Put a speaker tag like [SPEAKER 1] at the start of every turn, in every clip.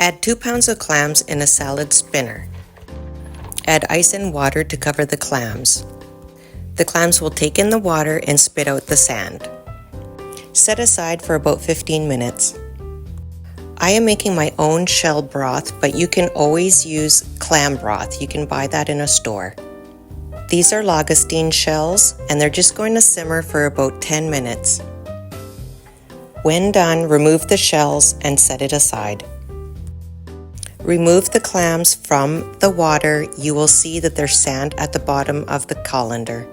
[SPEAKER 1] Add 2 pounds of clams in a salad spinner. Add ice and water to cover the clams. The clams will take in the water and spit out the sand. Set aside for about 15 minutes. I am making my own shell broth, but you can always use clam broth. You can buy that in a store. These are langoustine shells, and they're just going to simmer for about 10 minutes. When done, remove the shells and set it aside. Remove the clams from the water. You will see that there's sand at the bottom of the colander.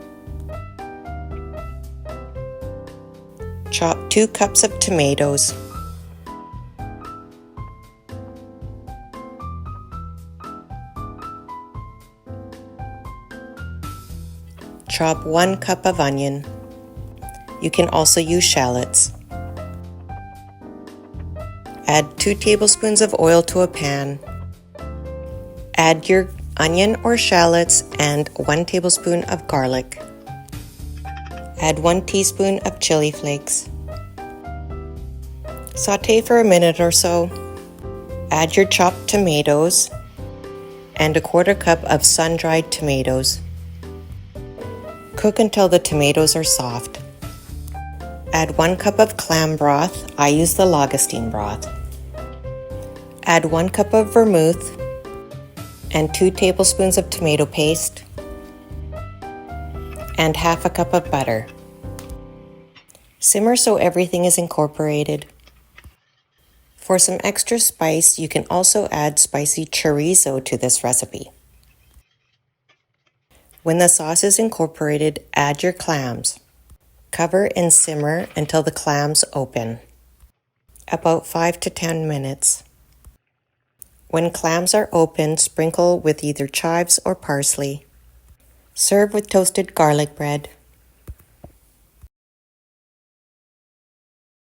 [SPEAKER 1] Chop 2 cups of tomatoes. Chop 1 cup of onion. You can also use shallots. Add 2 tablespoons of oil to a pan. Add your onion or shallots and 1 tablespoon of garlic. Add 1 teaspoon of chili flakes. Sauté for a minute or so. Add your chopped tomatoes and a 1/4 cup of sun-dried tomatoes. Cook until the tomatoes are soft. Add 1 cup of clam broth. I use the langoustine broth. Add 1 cup of vermouth and 2 tablespoons of tomato paste and 1/2 cup of butter. Simmer so everything is incorporated. For some extra spice, you can also add spicy chorizo to this recipe. When the sauce is incorporated, add your clams. Cover and simmer until the clams open, about 5 to 10 minutes. When clams are open, sprinkle with either chives or parsley. Serve with toasted garlic bread.